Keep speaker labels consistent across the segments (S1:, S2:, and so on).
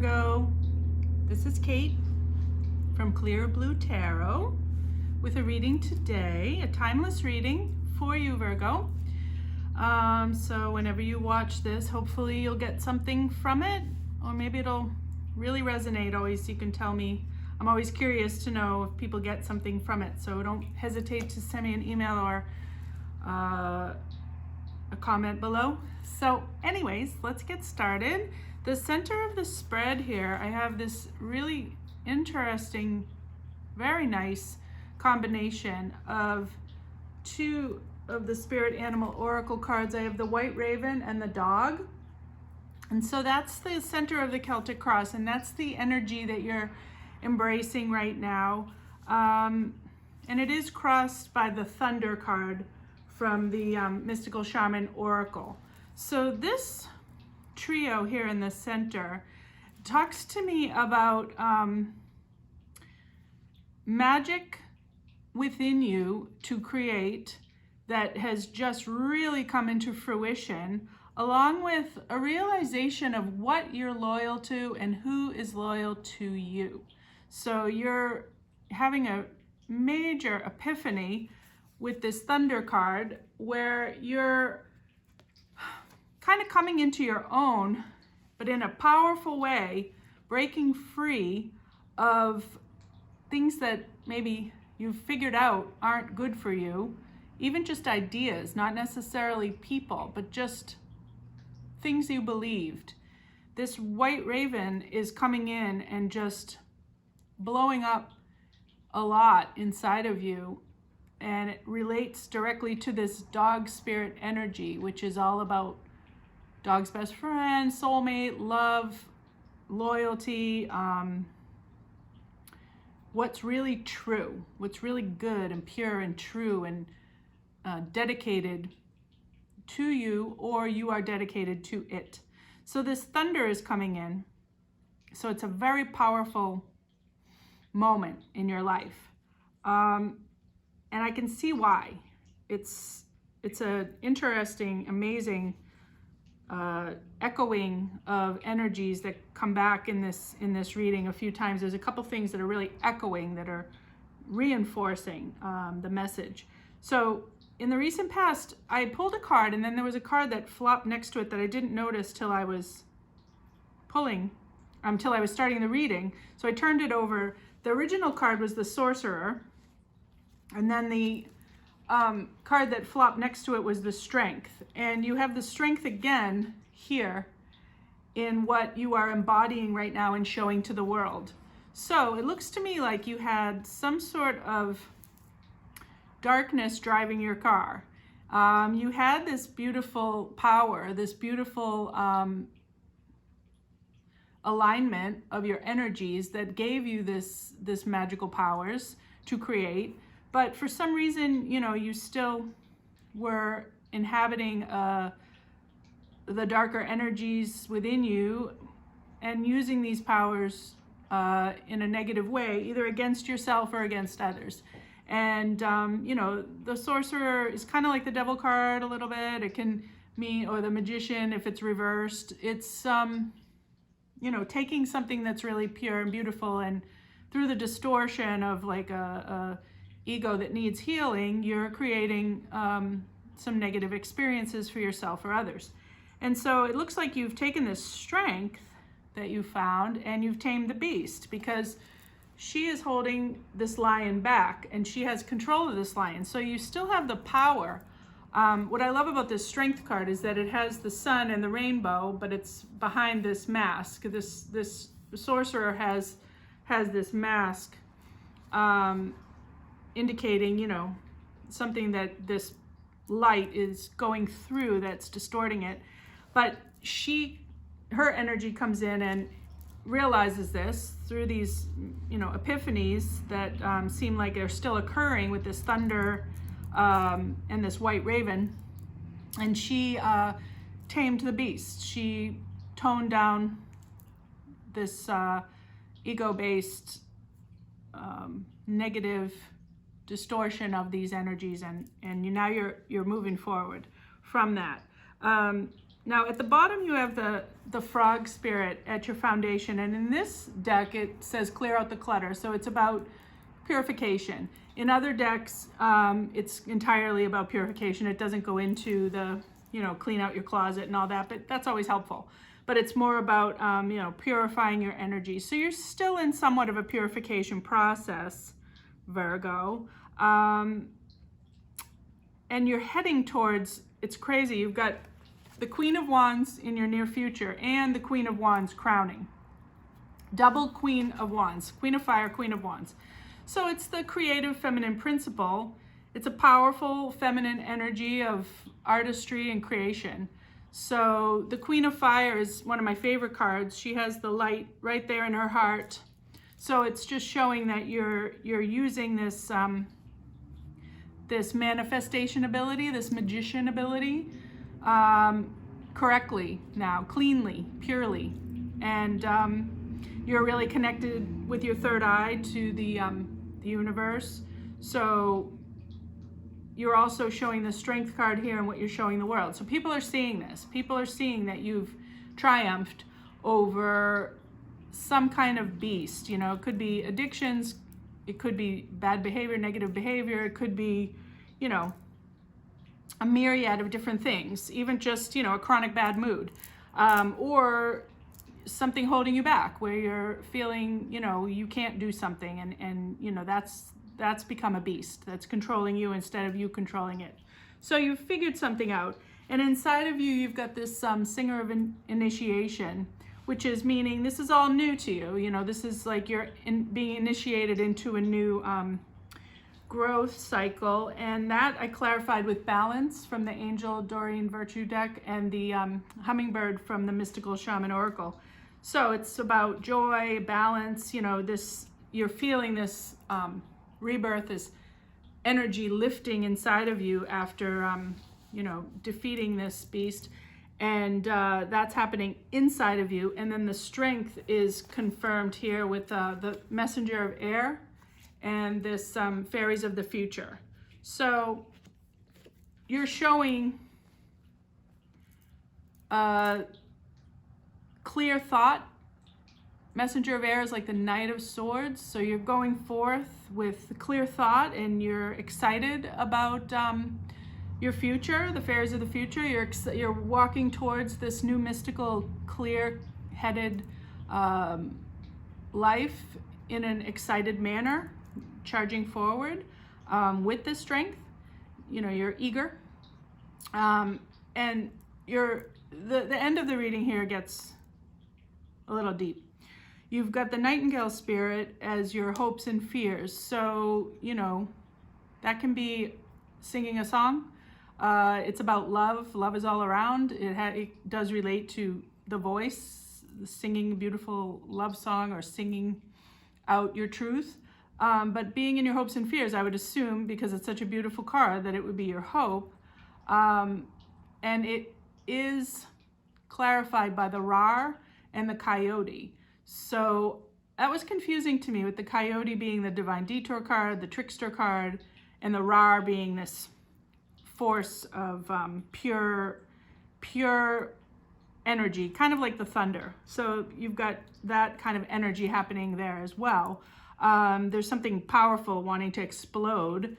S1: Virgo. This is Kate from Clear Blue Tarot with a reading today, a timeless reading for you, Virgo. So whenever you watch this, hopefully you'll get something from it, or maybe it'll really resonate. Always, you can tell me. I'm always curious to know if people get something from it, so don't hesitate to send me an email or a comment below. So anyways, let's get started. The center of the spread here, I have this really interesting, very nice combination of two of the spirit animal oracle cards. I have the white raven and the dog. And so that's the center of the Celtic cross, and that's the energy that you're embracing right now. And it is crossed by the thunder card from the mystical shaman oracle. So this trio here in the center talks to me about magic within you to create that has just really come into fruition, along with a realization of what you're loyal to and who is loyal to you. So you're having a major epiphany with this thunder card where you're kind of coming into your own, but in a powerful way, breaking free of things that maybe you've figured out aren't good for you, even just ideas, not necessarily people, but just things you believed. This white raven is coming in and just blowing up a lot inside of you, and it relates directly to this dog spirit energy, which is all about dog's best friend, soulmate, love, loyalty, what's really true, what's really good and pure and true and dedicated to you, or you are dedicated to it. So this thunder is coming in. So it's a very powerful moment in your life. And I can see why. It's an interesting, amazing echoing of energies that come back in this reading a few times. There's a couple things that are really echoing, that are reinforcing the message. So in the recent past, I pulled a card, and then there was a card that flopped next to it that I didn't notice till I was pulling, till I was starting the reading. So I turned it over. The original card was the Sorcerer, and then the card that flopped next to it was the Strength. And you have the Strength again here in what you are embodying right now and showing to the world. So it looks to me like you had some sort of darkness driving your car. You had this beautiful power, this beautiful alignment of your energies that gave you this magical powers to create. But for some reason, you still were inhabiting the darker energies within you and using these powers in a negative way, either against yourself or against others. And, the Sorcerer is kind of like the Devil card a little bit. It can mean, or the Magician if it's reversed. It's, taking something that's really pure and beautiful, and through the distortion of like a ego that needs healing, you're creating some negative experiences for yourself or others. And so it looks like you've taken this strength that you found and you've tamed the beast, because she is holding this lion back and she has control of this lion. So you still have the power. What I love about this Strength card is that it has the sun and the rainbow, but it's behind this mask. This Sorcerer has this mask indicating, something that this light is going through that's distorting it. But her energy comes in and realizes this through these, epiphanies that seem like they're still occurring with this thunder and this white raven. And she tamed the beast. She toned down this ego-based negative distortion of these energies, and now you're moving forward from that. Now at the bottom you have the frog spirit at your foundation, and in this deck it says clear out the clutter, so it's about purification. In other decks, it's entirely about purification. It doesn't go into the, clean out your closet and all that, but that's always helpful. But it's more about, purifying your energy. So you're still in somewhat of a purification process, Virgo. And you're heading towards, it's crazy, you've got the Queen of Wands in your near future and the Queen of Wands crowning. Double Queen of Wands, Queen of Fire, Queen of Wands. So it's the creative feminine principle. It's a powerful feminine energy of artistry and creation. So the Queen of Fire is one of my favorite cards. She has the light right there in her heart. So it's just showing that you're using this this manifestation ability, this magician ability, correctly now, cleanly, purely, and you're really connected with your third eye to the universe. So you're also showing the strength card here and what you're showing the world. So people are seeing this. People are seeing that you've triumphed over some kind of beast. It could be addictions, it could be bad behavior, negative behavior, it could be, a myriad of different things, even just, a chronic bad mood, or something holding you back where you're feeling, you can't do something, and that's become a beast that's controlling you instead of you controlling it. So you've figured something out, and inside of you you've got this singer of initiation, which is meaning this is all new to you. This is like you're being initiated into a new growth cycle, and that I clarified with balance from the Angel Doreen Virtue deck and the hummingbird from the Mystical Shaman Oracle. So it's about joy, balance, this, you're feeling this rebirth, this energy lifting inside of you after, defeating this beast. And that's happening inside of you. And then the strength is confirmed here with the messenger of air and this fairies of the future. So you're showing clear thought. Messenger of air is like the Knight of Swords. So you're going forth with clear thought and you're excited about your future, the fairies of the future. You're walking towards this new mystical, clear-headed life in an excited manner, charging forward with this strength. You're eager, and the end of the reading here gets a little deep. You've got the nightingale spirit as your hopes and fears. So, that can be singing a song. It's about love. Love is all around. It does relate to the voice, singing a beautiful love song or singing out your truth. But being in your hopes and fears, I would assume, because it's such a beautiful card, that it would be your hope. And it is clarified by the Rar and the Coyote. So that was confusing to me, with the Coyote being the Divine Detour card, the Trickster card, and the Rar being this force of pure energy, kind of like the thunder. So you've got that kind of energy happening there as well. There's something powerful wanting to explode,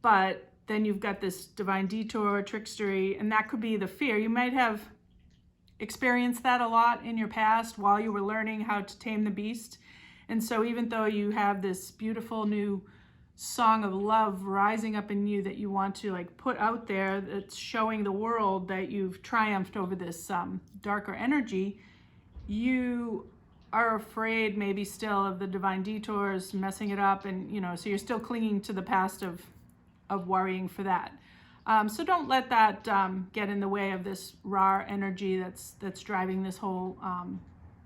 S1: but then you've got this divine detour, trickstery, and that could be the fear. You might have experienced that a lot in your past while you were learning how to tame the beast. And so even though you have this beautiful new song of love rising up in you that you want to put out there, that's showing the world that you've triumphed over this darker energy, you are afraid maybe still of the divine detours messing it up, and so you're still clinging to the past of worrying for that. So don't let that get in the way of this raw energy that's driving this whole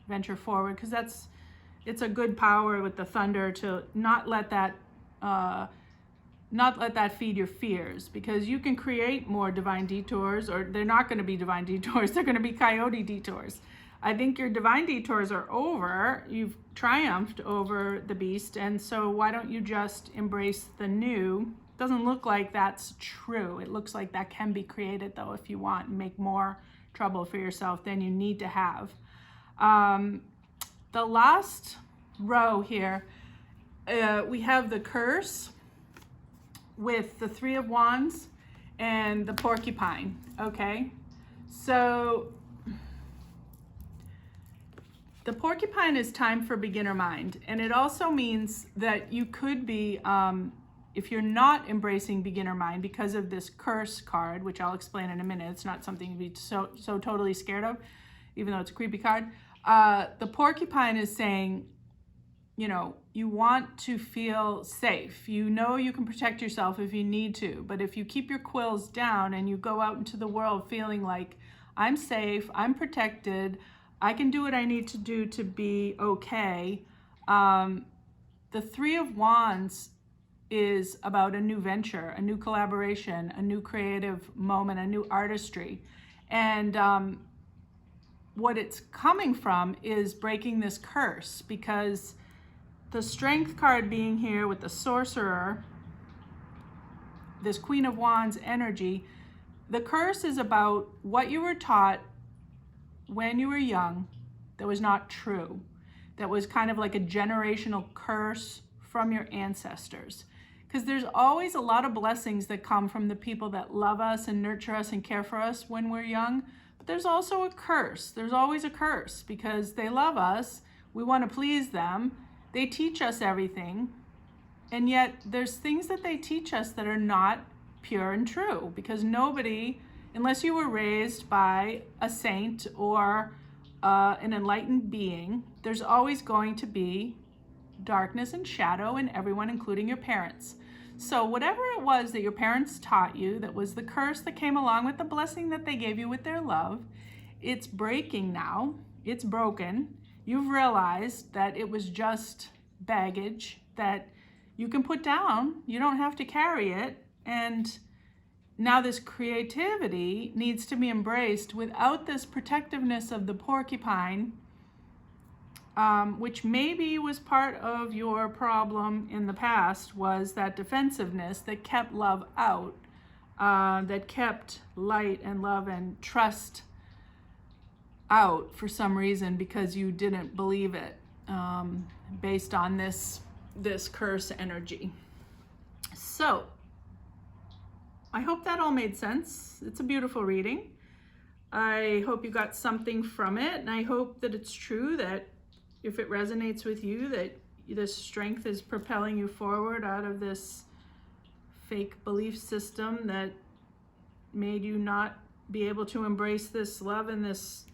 S1: venture forward, because it's a good power with the thunder to not let that feed your fears, because you can create more divine detours, or they're not going to be divine detours, they're going to be coyote detours. I think your divine detours are over. You've triumphed over the beast, and so why don't you just embrace the new? Doesn't look like that's true. It looks like that can be created though if you want, and make more trouble for yourself than you need to have. The last row here, we have the curse with the Three of Wands and the porcupine, okay? So the porcupine is time for beginner mind, and it also means that you could be, if you're not embracing beginner mind because of this curse card, which I'll explain in a minute, it's not something to be so totally scared of, even though it's a creepy card. The porcupine is saying, you know, you want to feel safe. You know you can protect yourself if you need to, but if you keep your quills down and you go out into the world feeling like, I'm safe, I'm protected, I can do what I need to do to be okay. The Three of Wands is about a new venture, a new collaboration, a new creative moment, a new artistry. And what it's coming from is breaking this curse, because the Strength card being here with the Sorcerer, this Queen of Wands energy, the curse is about what you were taught when you were young that was not true, that was kind of like a generational curse from your ancestors. Because there's always a lot of blessings that come from the people that love us and nurture us and care for us when we're young, but there's also a curse. There's always a curse because they love us, we want to please them, they teach us everything, and yet there's things that they teach us that are not pure and true, because nobody, unless you were raised by a saint or an enlightened being, there's always going to be darkness and shadow in everyone, including your parents. So whatever it was that your parents taught you, that was the curse that came along with the blessing that they gave you with their love, it's breaking now. It's broken. You've realized that it was just baggage that you can put down. You don't have to carry it. And now this creativity needs to be embraced without this protectiveness of the porcupine, which maybe was part of your problem in the past, was that defensiveness that kept love out, that kept light and love and trust out for some reason because you didn't believe it, based on this curse energy. So I hope that all made sense. It's a beautiful reading. I hope you got something from it, and I hope that it's true that if it resonates with you, that this strength is propelling you forward out of this fake belief system that made you not be able to embrace this love and this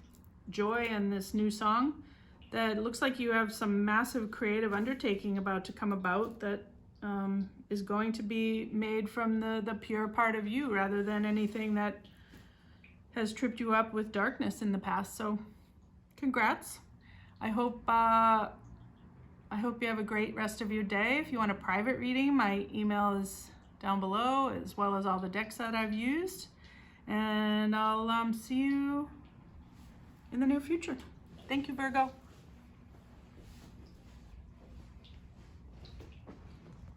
S1: joy and this new song. That it looks like you have some massive creative undertaking about to come about that is going to be made from the pure part of you, rather than anything that has tripped you up with darkness in the past. So congrats. I hope you have a great rest of your day. If you want a private reading, my email is down below, as well as all the decks that I've used. And I'll see you in the near future. Thank you, Virgo.